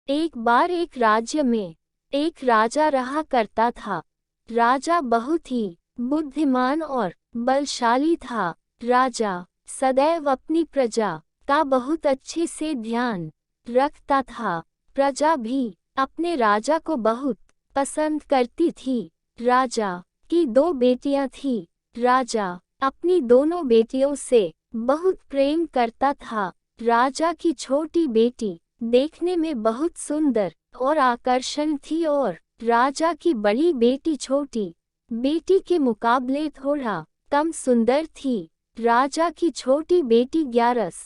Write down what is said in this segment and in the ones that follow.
एक बार एक राज्य में एक राजा रहा करता था। राजा बहुत ही बुद्धिमान और बलशाली था। राजा सदैव अपनी प्रजा का बहुत अच्छे से ध्यान रखता था। प्रजा भी अपने राजा को बहुत पसंद करती थी। राजा की दो बेटियां थीं। राजा अपनी दोनों बेटियों से बहुत प्रेम करता था। राजा की छोटी बेटी देखने में बहुत सुंदर और आकर्षण थी और राजा की बड़ी बेटी छोटी बेटी के मुकाबले थोड़ा कम सुंदर थी। राजा की छोटी बेटी ग्यारस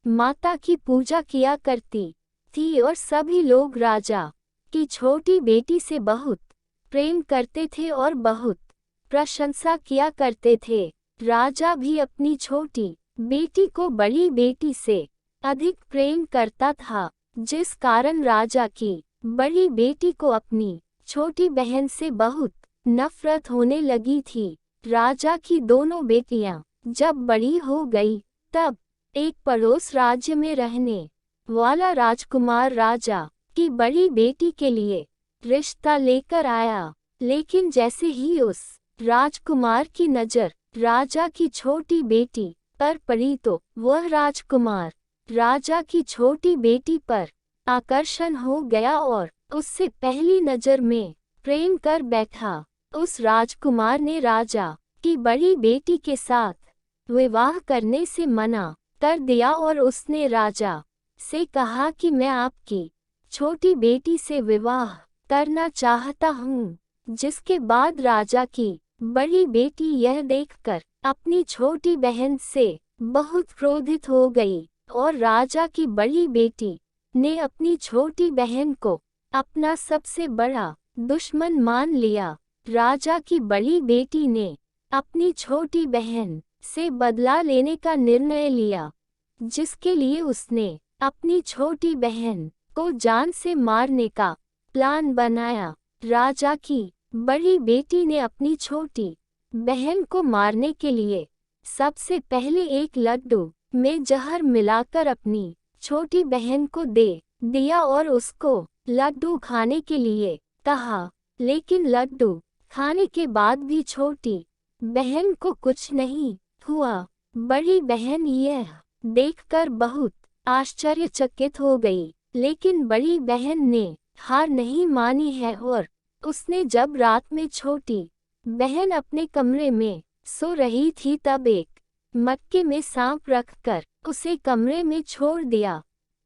माता की पूजा किया करती थी और सभी लोग राजा की छोटी बेटी से बहुत प्रेम करते थे और बहुत प्रशंसा किया करते थे। राजा भी अपनी छोटी बेटी को बड़ी बेटी से अधिक प्रेम करता था, जिस कारण राजा की बड़ी बेटी को अपनी छोटी बहन से बहुत नफरत होने लगी थी। राजा की दोनों बेटियां जब बड़ी हो गई तब एक पड़ोस राज्य में रहने वाला राजकुमार राजा की बड़ी बेटी के लिए रिश्ता लेकर आया। लेकिन जैसे ही उस राजकुमार की नज़र राजा की छोटी बेटी पर पड़ी तो वह राजकुमार राजा की छोटी बेटी पर आकर्षण हो गया और उससे पहली नज़र में प्रेम कर बैठा। उस राजकुमार ने राजा की बड़ी बेटी के साथ विवाह करने से मना कर दिया और उसने राजा से कहा कि मैं आपकी छोटी बेटी से विवाह करना चाहता हूँ। जिसके बाद राजा की बड़ी बेटी यह देखकर अपनी छोटी बहन से बहुत क्रोधित हो गई और राजा की बड़ी बेटी ने अपनी छोटी बहन को अपना सबसे बड़ा दुश्मन मान लिया। राजा की बड़ी बेटी ने अपनी छोटी बहन से बदला लेने का निर्णय लिया, जिसके लिए उसने अपनी छोटी बहन को जान से मारने का प्लान बनाया। राजा की बड़ी बेटी ने अपनी छोटी बहन को मारने के लिए सबसे पहले एक लड्डू में जहर मिलाकर अपनी छोटी बहन को दे दिया और उसको लड्डू खाने के लिए कहा। लेकिन लड्डू खाने के बाद भी छोटी बहन को कुछ नहीं हुआ। बड़ी बहन यह देखकर बहुत आश्चर्यचकित हो गई, लेकिन बड़ी बहन ने हार नहीं मानी है और उसने जब रात में छोटी बहन अपने कमरे में सो रही थी तब एक मटके में सांप रखकर उसे कमरे में छोड़ दिया।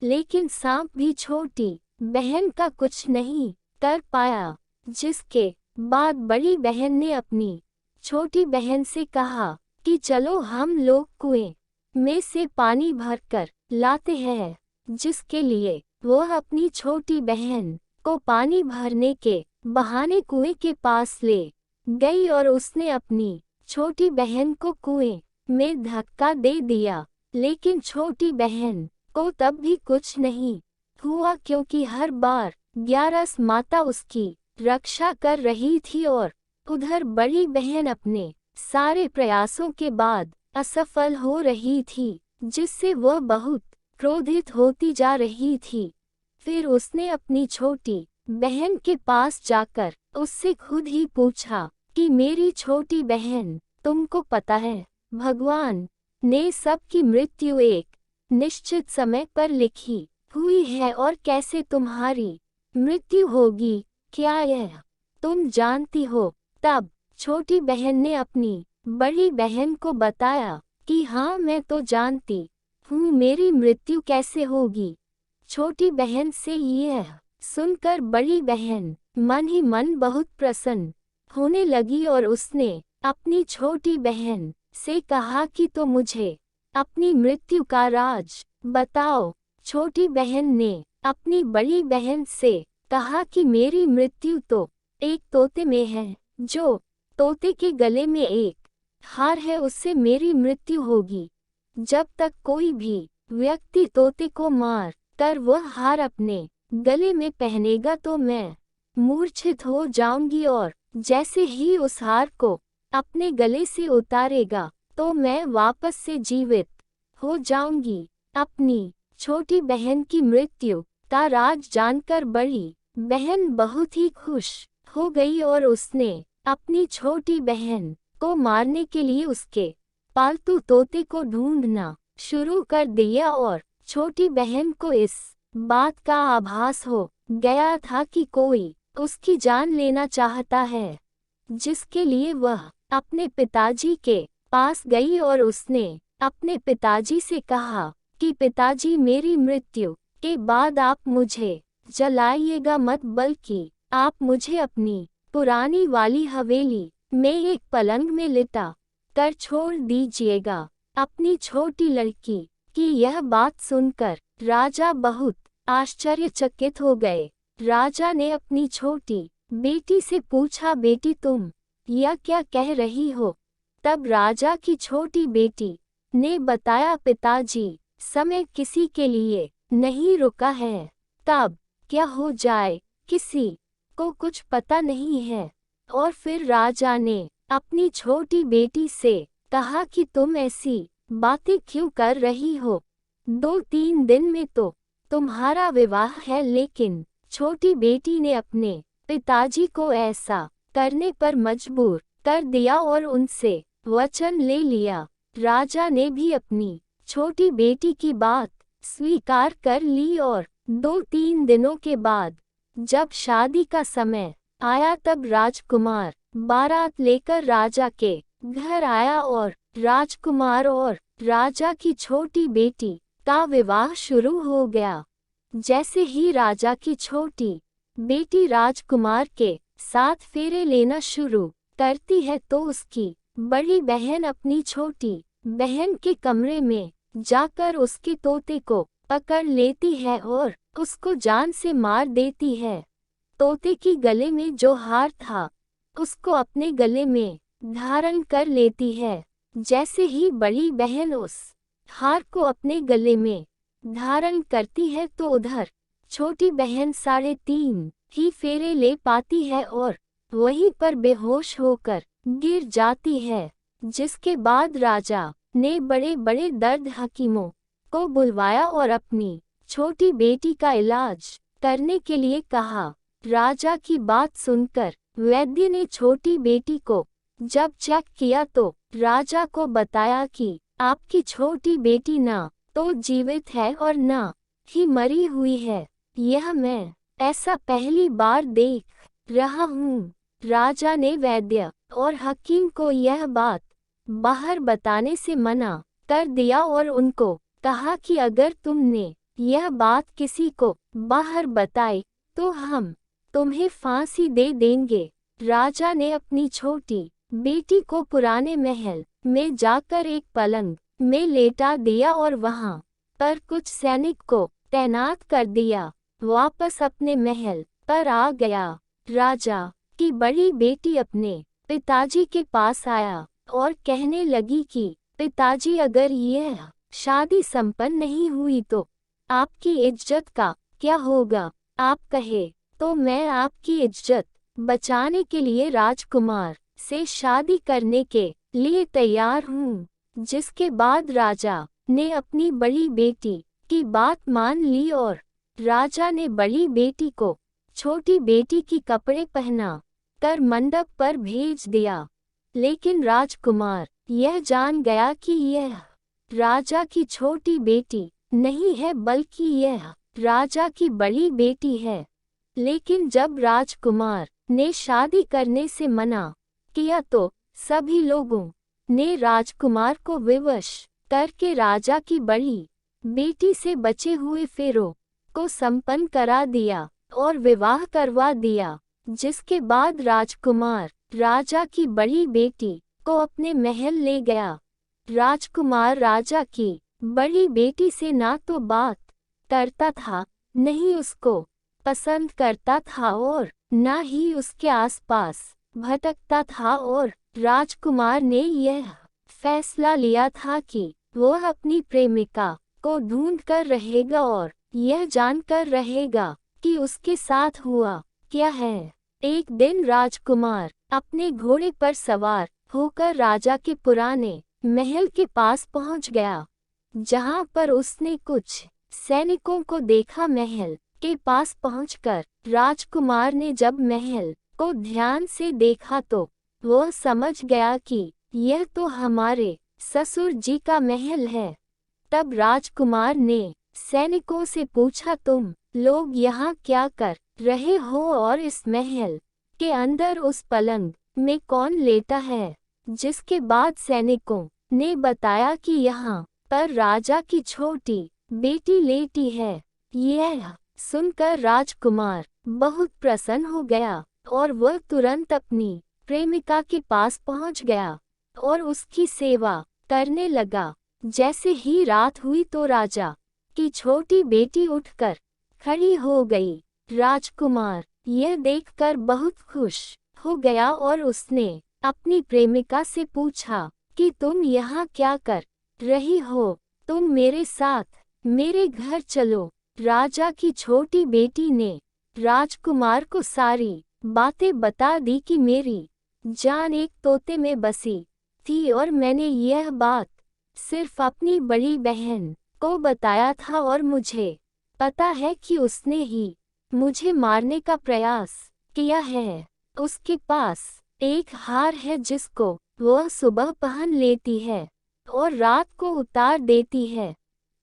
लेकिन सांप भी छोटी बहन का कुछ नहीं कर पाया, जिसके बाद बड़ी बहन ने अपनी छोटी बहन से कहा कि चलो हम लोग कुएं में से पानी भरकर लाते हैं। जिसके लिए वह अपनी छोटी बहन को पानी भरने के बहाने कुएं के पास ले गई और उसने अपनी छोटी बहन को कुएं में धक्का दे दिया। लेकिन छोटी बहन को तब भी कुछ नहीं हुआ, क्योंकि हर बार ग्यारस माता उसकी रक्षा कर रही थी और उधर बड़ी बहन अपने सारे प्रयासों के बाद असफल हो रही थी, जिससे वह बहुत क्रोधित होती जा रही थी। फिर उसने अपनी छोटी बहन के पास जाकर उससे खुद ही पूछा कि मेरी छोटी बहन, तुमको पता है भगवान ने सबकी मृत्यु एक निश्चित समय पर लिखी हुई है और कैसे तुम्हारी मृत्यु होगी, क्या यह तुम जानती हो? तब छोटी बहन ने अपनी बड़ी बहन को बताया कि हाँ, मैं तो जानती हूँ मेरी मृत्यु कैसे होगी। छोटी बहन से यह सुनकर बड़ी बहन मन ही मन बहुत प्रसन्न होने लगी और उसने अपनी छोटी बहन से कहा कि तो मुझे अपनी मृत्यु का राज बताओ। छोटी बहन ने अपनी बड़ी बहन से कहा कि मेरी मृत्यु तो एक तोते में है, जो तोते के गले में एक हार है, उससे मेरी मृत्यु होगी। जब तक कोई भी व्यक्ति तोते को मार कर वह हार अपने गले में पहनेगा तो मैं मूर्छित हो जाऊंगी और जैसे ही उस हार को अपने गले से उतारेगा तो मैं वापस से जीवित हो जाऊंगी। अपनी छोटी बहन की मृत्यु का राज जानकर बड़ी बहन बहुत ही खुश हो गई और उसने अपनी छोटी बहन को मारने के लिए उसके पालतू तोते को ढूंढना शुरू कर दिया और छोटी बहन को इस बात का आभास हो गया था कि कोई उसकी जान लेना चाहता है, जिसके लिए वह अपने पिताजी के पास गई और उसने अपने पिताजी से कहा कि पिताजी, मेरी मृत्यु के बाद आप मुझे जलाइएगा मत, बल्कि आप मुझे अपनी पुरानी वाली हवेली में एक पलंग में लिटा कर छोड़ दीजिएगा। अपनी छोटी लड़की की यह बात सुनकर राजा बहुत आश्चर्यचकित हो गए। राजा ने अपनी छोटी बेटी से पूछा, बेटी तुम यह क्या कह रही हो? तब राजा की छोटी बेटी ने बताया, पिताजी, समय किसी के लिए नहीं रुका है, कब क्या हो जाए किसी को कुछ पता नहीं है। और फिर राजा ने अपनी छोटी बेटी से कहा कि तुम ऐसी बातें क्यों कर रही हो? 2-3 दिन में तो तुम्हारा विवाह है। लेकिन छोटी बेटी ने अपने पिताजी को ऐसा करने पर मजबूर कर दिया और उनसे वचन ले लिया। राजा ने भी अपनी छोटी बेटी की बात स्वीकार कर ली और 2-3 दिनों के बाद जब शादी का समय आया तब राजकुमार बारात लेकर राजा के घर आया और राजकुमार और राजा की छोटी बेटी का विवाह शुरू हो गया। जैसे ही राजा की छोटी बेटी राजकुमार के साथ फेरे लेना शुरू करती है तो उसकी बड़ी बहन अपनी छोटी बहन के कमरे में जाकर उसके तोते को पकड़ लेती है और उसको जान से मार देती है। तोते की गले में जो हार था उसको अपने गले में धारण कर लेती है। जैसे ही बड़ी बहन उस हार को अपने गले में धारण करती है तो उधर छोटी बहन 3.5 ही फेरे ले पाती है और वहीं पर बेहोश होकर गिर जाती है। जिसके बाद राजा ने बड़े बड़े दर्द हकीमों को बुलवाया और अपनी छोटी बेटी का इलाज करने के लिए कहा। राजा की बात सुनकर वैद्य ने छोटी बेटी को जब चेक किया तो राजा को बताया कि आपकी छोटी बेटी ना तो जीवित है और ना ही मरी हुई है। यह मैं ऐसा पहली बार देख रहा हूँ। राजा ने वैद्य और हकीम को यह बात बाहर बताने से मना कर दिया और उनको कहा कि अगर तुमने यह बात किसी को बाहर बताई तो हम तुम्हें फांसी दे देंगे। राजा ने अपनी छोटी बेटी को पुराने महल में जाकर एक पलंग में लेटा दिया और वहां पर कुछ सैनिक को तैनात कर दिया। वापस अपने महल पर आ गया। राजा की बड़ी बेटी अपने पिताजी के पास आया और कहने लगी कि पिताजी, अगर यह शादी संपन्न नहीं हुई तो आपकी इज्जत का क्या होगा? आप कहे तो मैं आपकी इज्जत बचाने के लिए राजकुमार से शादी करने के लिए तैयार हूँ। जिसके बाद राजा ने अपनी बड़ी बेटी की बात मान ली और राजा ने बड़ी बेटी को छोटी बेटी की कपड़े पहना कर मंडप पर भेज दिया। लेकिन राजकुमार यह जान गया कि यह राजा की छोटी बेटी नहीं है बल्कि यह राजा की बड़ी बेटी है। लेकिन जब राजकुमार ने शादी करने से मना किया तो सभी लोगों ने राजकुमार को विवश करके राजा की बड़ी बेटी से बचे हुए फेरों को संपन्न करा दिया और विवाह करवा दिया। जिसके बाद राजकुमार राजा की बड़ी बेटी को अपने महल ले गया। राजकुमार राजा की बड़ी बेटी से ना तो बात करता था, नहीं उसको पसंद करता था और ना ही उसके आसपास भटकता था और राजकुमार ने यह फैसला लिया था कि वह अपनी प्रेमिका को ढूंढ कर रहेगा और यह जानकर रहेगा कि उसके साथ हुआ क्या है। एक दिन राजकुमार अपने घोड़े पर सवार होकर राजा के पुराने महल के पास पहुंच गया, जहां पर उसने कुछ सैनिकों को देखा। महल के पास पहुंचकर राजकुमार ने जब महल को ध्यान से देखा तो वह समझ गया कि यह तो हमारे ससुर जी का महल है। तब राजकुमार ने सैनिकों से पूछा, तुम लोग यहाँ क्या कर रहे हो और इस महल के अंदर उस पलंग में कौन लेटा है? जिसके बाद सैनिकों ने बताया कि यहाँ पर राजा की छोटी बेटी लेटी है। यह सुनकर राजकुमार बहुत प्रसन्न हो गया और वह तुरंत अपनी प्रेमिका के पास पहुंच गया और उसकी सेवा करने लगा। जैसे ही रात हुई तो राजा की छोटी बेटी उठकर खड़ी हो गई। राजकुमार यह देखकर बहुत खुश हो गया और उसने अपनी प्रेमिका से पूछा कि तुम यहाँ क्या कर रही हो? तुम मेरे साथ मेरे घर चलो। राजा की छोटी बेटी ने राजकुमार को सारी बातें बता दी कि मेरी जान एक तोते में बसी थी और मैंने यह बात सिर्फ अपनी बड़ी बहन को बताया था और मुझे पता है कि उसने ही मुझे मारने का प्रयास किया है। उसके पास एक हार है जिसको वह सुबह पहन लेती है और रात को उतार देती है।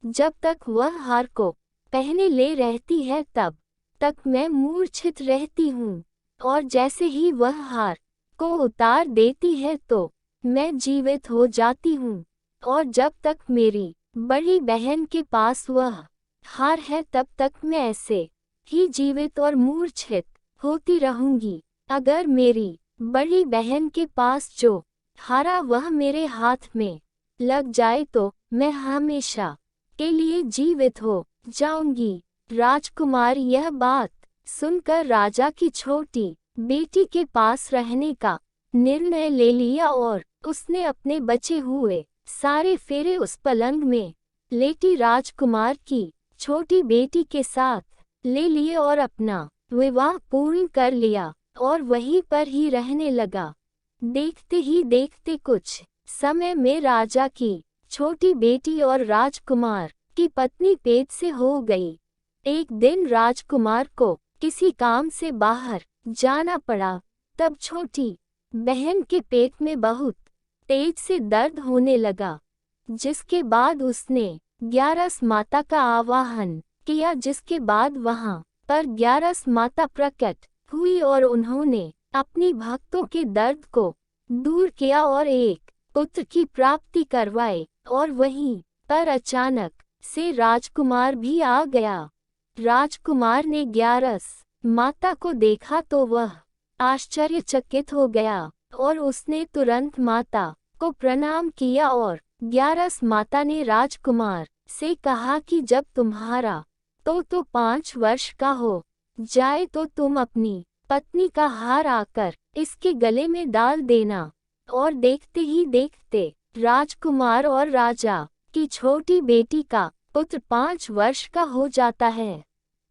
जब तक वह हार को पहने ले रहती है तब तक मैं मूर्छित रहती हूँ और जैसे ही वह हार को उतार देती है तो मैं जीवित हो जाती हूँ और जब तक मेरी बड़ी बहन के पास वह हार है तब तक मैं ऐसे ही जीवित और मूर्छित होती रहूंगी। अगर मेरी बड़ी बहन के पास जो हारा वह मेरे हाथ में लग जाए तो मैं हमेशा के लिए जीवित हो जाऊंगी। राजकुमार यह बात सुनकर राजा की छोटी बेटी के पास रहने का निर्णय ले लिया और उसने अपने बचे हुए सारे फेरे उस पलंग में लेटी राजकुमार की छोटी बेटी के साथ ले लिए और अपना विवाह पूर्ण कर लिया और वहीं पर ही रहने लगा। देखते ही देखते कुछ समय में राजा की छोटी बेटी और राजकुमार की पत्नी पेट से हो गई। एक दिन राजकुमार को किसी काम से बाहर जाना पड़ा। तब छोटी बहन के पेट में बहुत तेज से दर्द होने लगा, जिसके बाद उसने 11 माता का आवाहन किया। जिसके बाद वहां पर 11 माता प्रकट हुई और उन्होंने अपनी भक्तों के दर्द को दूर किया और एक पुत्र की प्राप्ति करवाई। और वहीं पर अचानक से राजकुमार भी आ गया। राजकुमार ने 11 माता को देखा तो वह आश्चर्यचकित हो गया और उसने तुरंत माता को प्रणाम किया और 11 माता ने राजकुमार से कहा कि जब तुम्हारा तो 5 वर्ष का हो जाए तो तुम अपनी पत्नी का हार आकर इसके गले में डाल देना। और देखते ही देखते राजकुमार और राजा की छोटी बेटी का पुत्र 5 वर्ष का हो जाता है।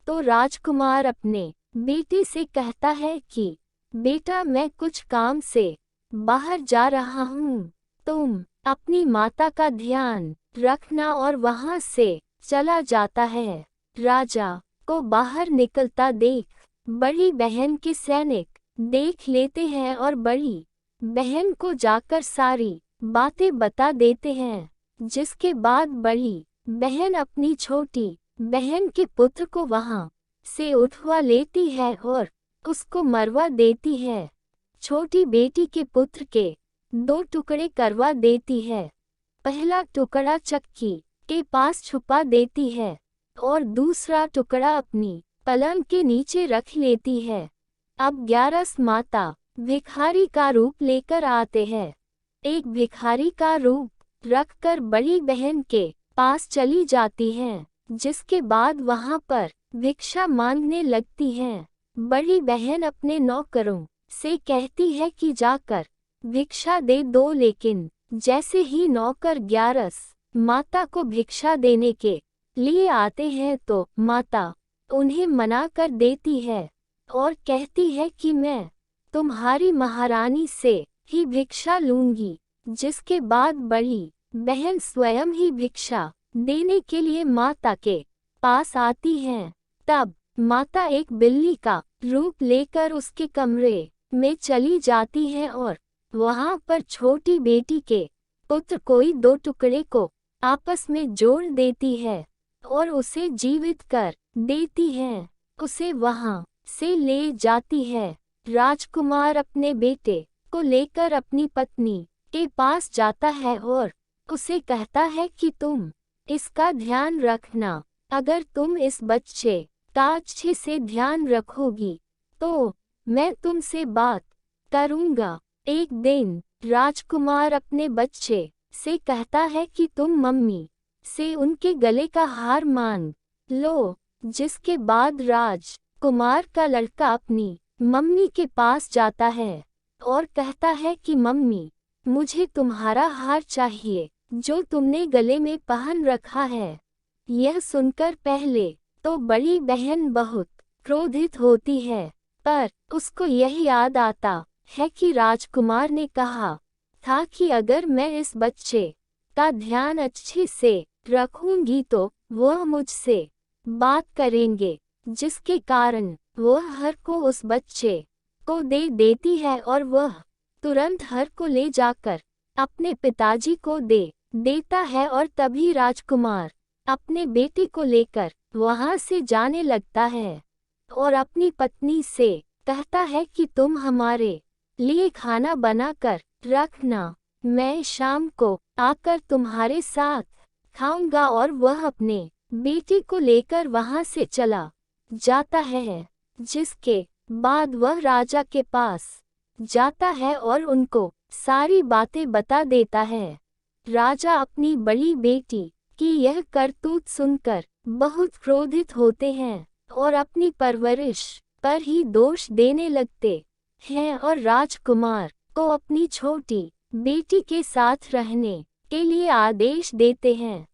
तो राजकुमार अपने बेटे से कहता है कि बेटा मैं कुछ काम से बाहर जा रहा हूँ, तुम अपनी माता का ध्यान रखना। और वहां से चला जाता है। राजा को बाहर निकलता देख बड़ी बहन के सैनिक देख लेते हैं और बड़ी बहन को जाकर सारी बातें बता देते हैं। जिसके बाद बड़ी बहन अपनी छोटी बहन के पुत्र को वहां से उठवा लेती है और उसको मरवा देती है। छोटी बेटी के पुत्र के 2 टुकड़े करवा देती है। पहला टुकड़ा चक्की के पास छुपा देती है और दूसरा टुकड़ा अपनी पलंग के नीचे रख लेती है। अब 11 माता भिखारी का रूप लेकर आते हैं। एक भिखारी का रूप रखकर बड़ी बहन के पास चली जाती हैं, जिसके बाद वहां पर भिक्षा मांगने लगती हैं। बड़ी बहन अपने नौकरों से कहती है कि जाकर भिक्षा दे दो, लेकिन जैसे ही नौकर 11 माता को भिक्षा देने के लिए आते हैं तो माता उन्हें मना कर देती है और कहती है कि मैं तुम्हारी महारानी से ही भिक्षा लूंगी। जिसके बाद बड़ी बहन स्वयं ही भिक्षा देने के लिए माता के पास आती हैं। तब माता एक बिल्ली का रूप लेकर उसके कमरे में चली जाती है और वहां पर छोटी बेटी के पुत्र कोई दो टुकड़े को आपस में जोड़ देती है और उसे जीवित कर देती है। उसे वहां से ले जाती है। राजकुमार अपने बेटे को लेकर अपनी पत्नी के पास जाता है और उसे कहता है कि तुम इसका ध्यान रखना। अगर तुम इस बच्चे का अच्छे से ध्यान रखोगी तो मैं तुमसे बात करूंगा। एक दिन राजकुमार अपने बच्चे से कहता है कि तुम मम्मी से उनके गले का हार मांग लो। जिसके बाद राजकुमार का लड़का अपनी मम्मी के पास जाता है और कहता है कि मम्मी, मुझे तुम्हारा हार चाहिए जो तुमने गले में पहन रखा है। यह सुनकर पहले तो बड़ी बहन बहुत क्रोधित होती है, पर उसको यह याद आता है कि राजकुमार ने कहा था कि अगर मैं इस बच्चे का ध्यान अच्छे से रखूंगी तो वह मुझसे बात करेंगे, जिसके कारण वह हर को उस बच्चे को दे देती है और वह तुरंत हर को ले जाकर अपने पिताजी को दे देता है। और तभी राजकुमार अपने बेटे को लेकर वहां से जाने लगता है और अपनी पत्नी से कहता है कि तुम हमारे लिए खाना बनाकर रखना, मैं शाम को आकर तुम्हारे साथ खाऊंगा। और वह अपने बेटे को लेकर वहां से चला जाता है। जिसके बाद वह राजा के पास जाता है और उनको सारी बातें बता देता है। राजा अपनी बड़ी बेटी की यह करतूत सुनकर बहुत क्रोधित होते हैं और अपनी परवरिश पर ही दोष देने लगते हैं और राजकुमार को अपनी छोटी बेटी के साथ रहने के लिए आदेश देते हैं।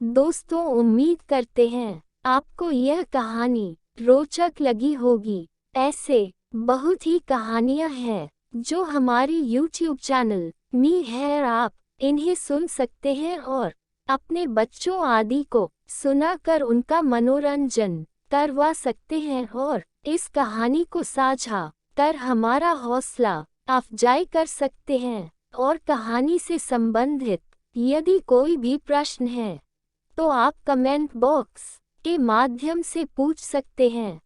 दोस्तों, उम्मीद करते हैं आपको यह कहानी रोचक लगी होगी। ऐसे बहुत ही कहानियां हैं जो हमारी YouTube चैनल में है, आप इन्हें सुन सकते हैं और अपने बच्चों आदि को सुनाकर उनका मनोरंजन करवा सकते हैं और इस कहानी को साझा कर हमारा हौसला अफजाई कर सकते हैं। और कहानी से संबंधित यदि कोई भी प्रश्न है तो आप कमेंट बॉक्स के माध्यम से पूछ सकते हैं।